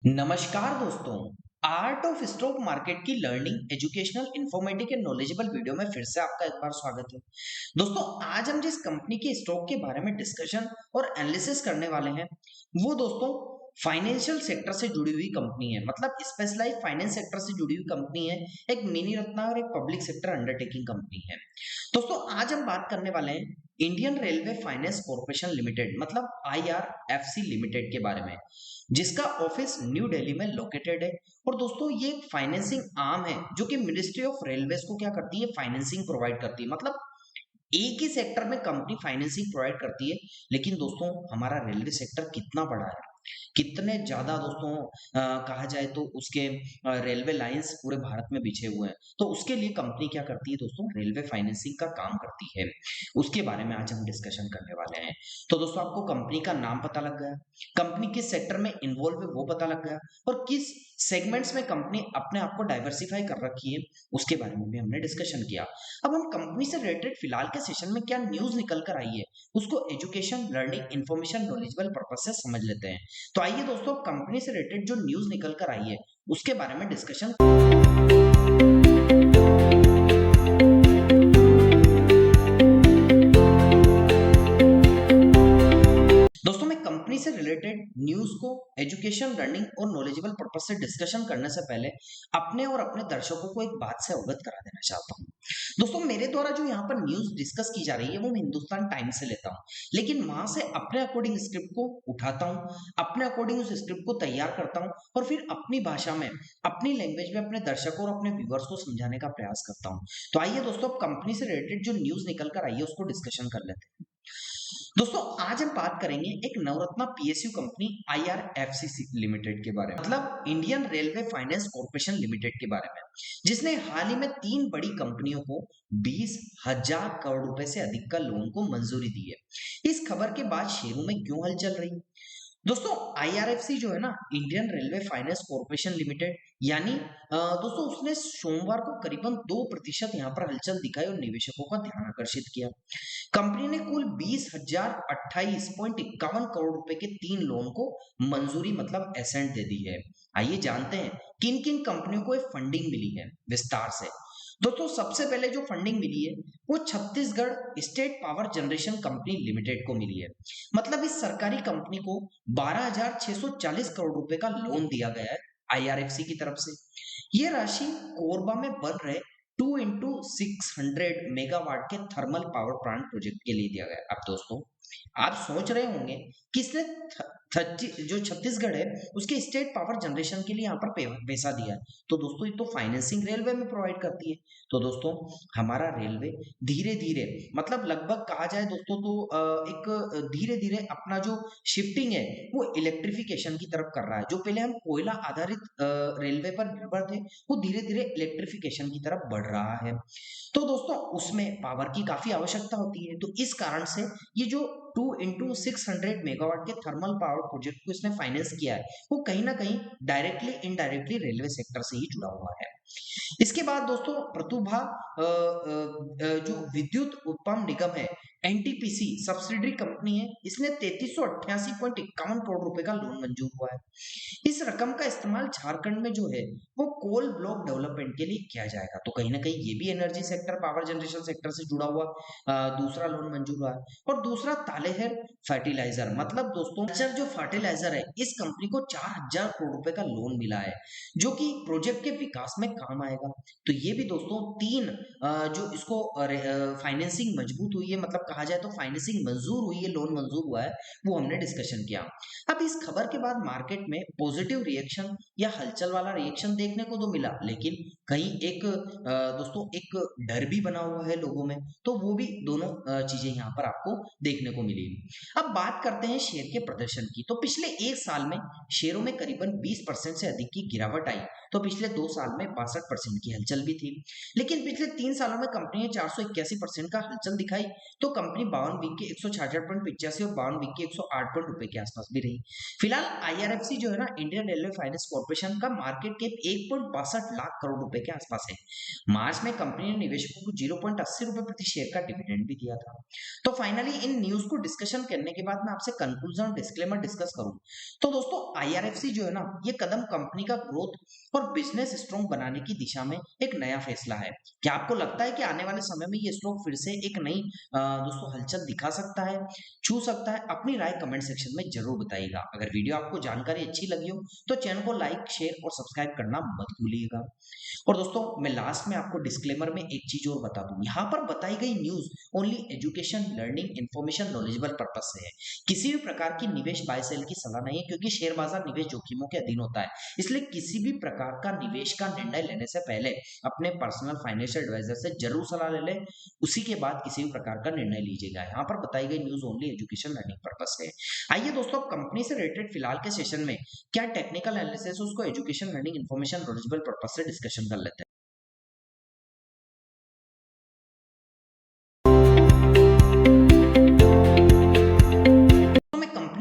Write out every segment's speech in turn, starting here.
नमस्कार दोस्तों। Art of stock market की learning educational informative and knowledgeable video में फिर से आपका एक बार स्वागत है। दोस्तों, आज हम जिस कंपनी के स्टॉक के बारे में डिस्कशन और एनालिसिस करने वाले हैं वो दोस्तों फाइनेंशियल सेक्टर से जुड़ी हुई कंपनी है। मतलब स्पेशलाइज फाइनेंस सेक्टर से जुड़ी हुई कंपनी है। एक मिनी रत्ना और एक पब्लिक सेक्टर अंडरटेकिंग कंपनी है। दोस्तों, आज हम बात करने वाले हैं Indian railway finance corporation limited मतलब IRFC लिमिटेड के बारे में, जिसका ऑफिस न्यू दिल्ली में लोकेटेड है। और दोस्तों, ये एक फाइनेंसिंग आर्म है जो कि मिनिस्ट्री ऑफ रेलवेज को क्या करती है, फाइनेंसिंग प्रोवाइड करती है। मतलब एक ही सेक्टर में कंपनी फाइनेंसिंग प्रोवाइड करती है। लेकिन दोस्तों, हमारा रेलवे सेक्टर कितना बड़ा है, कितने ज्यादा दोस्तों कहा जाए तो उसके रेलवे लाइंस पूरे भारत में बिछे हुए हैं। तो उसके लिए कंपनी क्या करती है दोस्तों, रेलवे फाइनेंसिंग का काम करती है। उसके बारे में आज हम डिस्कशन करने वाले हैं। तो दोस्तों, आपको कंपनी का नाम पता लग गया, कंपनी किस सेक्टर में इन्वॉल्व है वो पता लग गया, और किस सेगमेंट्स में कंपनी अपने आप को डाइवर्सिफाई कर रखी है उसके बारे में भी हमने डिस्कशन किया। अब हम कंपनी से रिलेटेड फिलहाल के सेशन में क्या न्यूज निकल कर आई है उसको education, learning, information, knowledgeable purpose से समझ लेते हैं। तो आइए दोस्तों, कंपनी से रिलेटेड जो न्यूज निकल कर आई है उसके बारे में डिस्कशन। दोस्तों, मैं कंपनी से रिलेटेड न्यूज को एजुकेशन, लर्निंग और नॉलेजेबल पर्पज से डिस्कशन करने से पहले अपने और अपने दर्शकों को एक बात से अवगत करा देना चाहता हूँ। दोस्तों, मेरे द्वारा जो यहाँ पर न्यूज डिस्कस की जा रही है वो मैं हिंदुस्तान टाइम्स से लेता हूँ, लेकिन वहां से अपने अकॉर्डिंग स्क्रिप्ट को उठाता हूँ, अपने अकॉर्डिंग उस स्क्रिप्ट को तैयार करता हूँ और फिर अपनी भाषा में, अपनी लैंग्वेज में अपने दर्शकों और अपने व्यूवर्स को समझाने का प्रयास करता हूँ। तो आइए दोस्तों, अब कंपनी से रिलेटेड जो न्यूज निकल कर आई है उसको डिस्कशन कर लेते हैं। दोस्तों, आज हम बात करेंगे एक Navratna PSU company IRFC limited के बारे में, मतलब Indian railway finance corporation limited के बारे में, जिसने हाल ही में 3 बड़ी कंपनियों को 20,000 करोड़ रुपए से अधिक का लोन को मंजूरी दी है। इस खबर के बाद शेयरों में क्यों हलचल रही? दोस्तों, IRFC जो है ना, Indian railway finance corporation limited, यानी दोस्तों उसने सोमवार को करीबन 2% यहाँ पर हलचल दिखाई और निवेशकों का ध्यान आकर्षित किया। कंपनी ने कुल 20,028.51 करोड़ रुपए के 3 लोन को मंजूरी मतलब एसेंट दे दी है। आइए जानते हैं किन किन कंपनियों को ये फंडिंग मिली है विस्तार से। दोस्तों, सबसे पहले जो फंडिंग मिली है वो Chhattisgarh state power generation company limited को मिली है। मतलब इस सरकारी कंपनी को 12,640 करोड़ रुपए का लोन दिया गया है IRFC की तरफ से। ये राशि कोरबा में बन रहे 2x600 मेगावाट के थर्मल पावर प्लांट प्रोजेक्ट के लिए दिया गया है। अब दोस्तों, आप सोच रहे होंगे कि इसने जो छत्तीसगढ़ है उसके स्टेट पावर जनरेशन के लिए यहाँ पर पैसा दिया है। तो दोस्तों, ये तो फाइनेंसिंग रेलवे में प्रोवाइड करती है। तो दोस्तों, हमारा रेलवे धीरे धीरे, मतलब लगभग कहा जाए दोस्तों तो एक धीरे धीरे अपना जो शिफ्टिंग है वो इलेक्ट्रिफिकेशन की तरफ कर रहा है। जो पहले हम कोयला आधारित रेलवे पर निर्भर थे, वो धीरे धीरे इलेक्ट्रिफिकेशन की तरफ बढ़ रहा है। तो दोस्तों, उसमें पावर की काफी आवश्यकता होती है। तो इस कारण से ये जो 2x600 मेगावाट के थर्मल पावर प्रोजेक्ट को इसने फाइनेंस किया है वो कहीं ना कहीं डायरेक्टली इनडायरेक्टली रेलवे सेक्टर से ही जुड़ा हुआ है। इसके बाद दोस्तों, प्रतिभा जो विद्युत उत्पादन निगम है, NTPC सब्सिडरी कंपनी है, इसने 3388.51 करोड़ रुपए का लोन मंजूर हुआ है। इस रकम का इस्तेमाल झारखंड में जो है वो कोल ब्लॉक डेवलपमेंट के लिए किया जाएगा। तो कहीं ना कहीं ये भी energy sector, power generation sector से जुड़ा हुआ दूसरा लोन मंजूर हुआ है। और दूसरा तालेहर फर्टिलाइजर, मतलब दोस्तों कल्चर जो फर्टिलाइजर है, इस कंपनी को 4,000 करोड़ रुपए का लोन मिला है जो कि प्रोजेक्ट के विकास में काम आएगा। तो ये भी दोस्तों 3 जो इसको फाइनेंसिंग मजबूत हुई है, मतलब कहा जाए तो फाइनेंसिंग मंजूर हुई है, लोन मंजूर हुआ है, वो हमने डिस्कशन किया। अब इस खबर के बाद मार्केट में पॉजिटिव रिएक्शन या हलचल वाला रिएक्शन देखने को तो मिला, लेकिन कहीं एक दोस्तों एक डर भी बना हुआ है लोगों में। तो वो भी दोनों चीजें यहाँ पर आपको देखने को मिली। अब बात करते हैं शेयर के प्रदर्शन की। तो पिछले 1 साल में शेयरों में करीबन 20% से अधिक की गिरावट आई। तो पिछले 2 साल में 62% की हलचल भी थी, लेकिन पिछले 3 सालों में कंपनी ने 481% का हलचल दिखाई। तो कंपनी 52 वीक के 166.85 और 52 वीक के 108 रुपए के आसपास भी रही। फिलहाल आईआरएफसी जो है ना, इंडियन रेलवे फाइनेंस कॉर्पोरेशन का मार्केट कैप 1.62 लाख करोड़ रुपए के आसपास है। मार्च में कंपनी ने निवेशकों को 0.80 रुपए प्रति शेयर का डिविडेंड भी दिया था। तो फाइनली इन न्यूज को डिस्कशन करने के बाद मैं आपसे कंक्लूजन और डिस्क्लेमर डिस्कस करूं तो दोस्तों, आईआरएफसी जो है ना, ये कदम कंपनी का ग्रोथ और बिजनेस स्ट्रॉन्ग बनाने की दिशा में एक नया फैसला है। क्या आपको लगता है कि आने वाले समय में ये स्टॉक फिर से एक नई दोस्तों हलचल दिखा सकता है, छू सकता है? अपनी राय कमेंट सेक्शन में जरूर बताइएगा। अगर वीडियो आपको जानकारी अच्छी लगी हो तो चैनल को लाइक, शेयर और सब्सक्राइब करना मत भूलिएगा। और दोस्तों, मैं लास्ट में आपको डिस्क्लेमर में एक चीज और बता दूं, यहाँ पर बताई गई news only education, learning, information, knowledgeable purpose से है। किसी भी प्रकार की निवेश बाय सेल की सलाह नहीं है, क्योंकि शेयर बाजार निवेश जोखिमों के अधीन होता है। इसलिए किसी भी प्रकार का निवेश का निर्णय लेने से पहले अपने पर्सनल फाइनेंशियल एडवाइजर से जरूर सलाह ले लें, उसी के बाद किसी भी प्रकार का निर्णय लीजिएगा। यहाँ पर बताई गई news only education, learning purpose है। आइए दोस्तों, कंपनी से रिलेटेड फिलहाल के सेशन में क्या टेक्निकल एनालिसिस, उसको education, learning, information, knowledgeable purpose से डिस्कशन कर लेते हैं।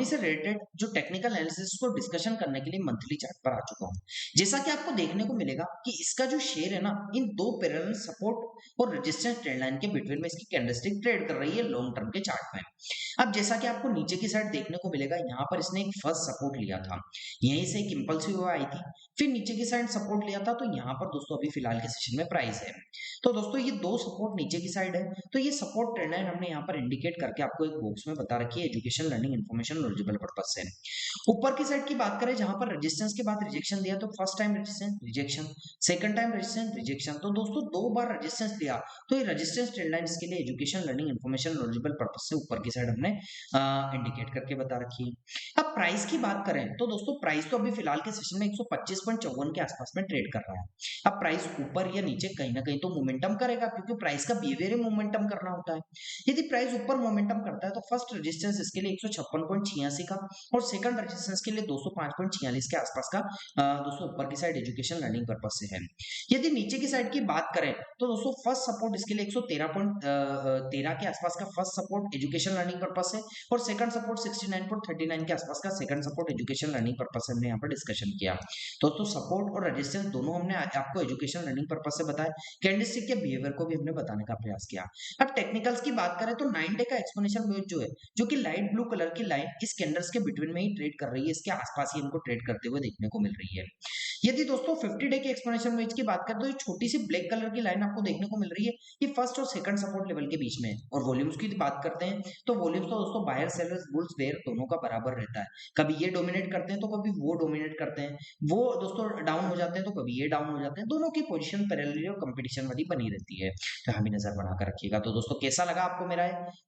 से रिलेटेड जो टेक्निकल एनालिसिस को डिस्कशन करने के लिए मंथली चार्ट पर आ चुका हूं। जैसा कि आपको देखने को मिलेगा कि इसका जो शेयर है ना, इन दो पैरेलल सपोर्ट और रेजिस्टेंस ट्रेंड लाइन के बिटवीन में इसकी कैंडलस्टिक ट्रेड कर रही है लॉन्ग टर्म के चार्ट में। अब जैसा कि आपको नीचे की साइड देखने को मिलेगा, यहाँ पर इसने एक फर्स्ट सपोर्ट लिया था, यहीं से एक इंपल्सिव आई थी, फिर नीचे की साइड सपोर्ट लिया था। तो यहाँ पर दोस्तों अभी फिलहाल के सेशन में प्राइस है। तो दोस्तों ये दो सपोर्ट नीचे की साइड है, तो ये सपोर्ट ट्रेंड लाइन हमने यहाँ पर इंडिकेट करके आपको एक बॉक्स में बता रखी है, education, learning, information, knowledgeable purpose से। ऊपर की साइड की बात करें, जहां पर रेजिस्टेंस के बाद रिजेक्शन दिया, तो first time resistance, rejection, second time resistance, rejection. तो दोस्तों दो बार रेजिस्टेंस दिया, तो ये रेजिस्टेंस ट्रेंड लाइन इसके लिए education, learning, information, knowledgeable purpose से ऊपर की साइड हमने इंडिकेट करके बता रखी है। अब प्राइस की बात करें तो दोस्तों, प्राइस तो अभी फिलहाल के सेशन में 125.54 के आसपास में ट्रेड कर रहा है। अब प्राइस ऊपर या नीचे कहीं ना कहीं तो मोमेंटम करेगा, क्योंकि प्राइस का बिहेवियर ही मोमेंटम करना होता है। यदि प्राइस ऊपर मोमेंटम करता है तो फर्स्ट रेजिस्टेंस इसके लिए 156.86 का और सेकंड रेजिस्टेंस के लिए 205.46 के आसपास का दोस्तों ऊपर की साइड एजुकेशन, लर्निंग पर्पस से है। यदि नीचे की साइड की बात करें तो दोस्तों फर्स्ट सपोर्ट इसके लिए 113.13 के आसपास का first support education, learning purpose है और सेकंड सपोर्ट 69.39 के आसपास का second support education, learning purpose से हमने यहाँ पर डिस्कशन किया। दोस्तों सपोर्ट और रेजिस्टेंस दोनों हमने आपको एजुकेशन, लर्निंग पर्पस से बताया, कैंडलस्टिक के बिहेवियर को भी हमने बताने का प्रयास किया। अब टेक्निकल्स की बात करें तो 9 डे का एक्सपोनेंशियल मूव जो है, जो कि लाइट ब्लू कलर की लाइन इस कैंडल्स के बिटवीन में ही ट्रेड कर रही है, इसके आसपास ही हमको ट्रेड करते हुए देखने को मिल रही है। यदि दोस्तों 50 डे के एक्सपोनेंशियल मूव की बात करें तो ये छोटी सी ब्लैक कलर की लाइन आपको देखने को मिल रही है, ये फर्स्ट और सेकंड सपोर्ट लेवल के बीच में है। और वॉल्यूम्स की बात करते हैं तो वॉल्यूम्स तो दोस्तों बायर, सेलर्स, बुल्स, बेयर दोनों का बराबर रहता है। कभी ये डोमिनेट करते हैं तो कभी वो डोमिनेट करते हैं, वो दोस्तों डाउन हो जाते हैं तो कभी ये डाउन हो जाते हैं। दोनों की पोजीशन पैरेलल और कंपटीशन वाली बनी रहती है, तो हमें नजर बनाकर रखिएगा। तो दोस्तों कैसा लगा आपको मेरा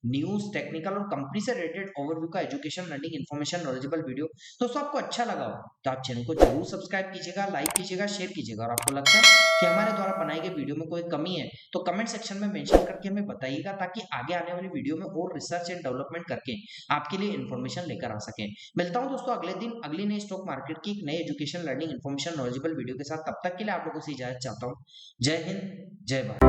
न्यूज, टेक्निकल और कंपनी से रिलेटेड ओवरव्यू का education, learning, information, knowledgeable video? दोस्तों आपको अच्छा लगा हो तो आप चैनल को जरूर सब्सक्राइब कीजिएगा, लाइक कीजिएगा, शेयर कीजिएगा। और आपको लगता है कि हमारे द्वारा बनाई गई वीडियो में कोई कमी है तो कमेंट सेक्शन में मेंशन करके हमें बताइएगा, ताकि आगे आने वाली वीडियो में और रिसर्च एंड डेवलपमेंट करके आपके लिए इन्फॉर्मेशन लेकर आ सके। मिलता हूं दोस्तों अगले दिन अगली नई स्टॉक मार्केट की एक नई education, learning, information, knowledgeable video के साथ। तब तक के लिए आप लोगों से इजाजत चाहता हूं। जय हिंद, जय भारत।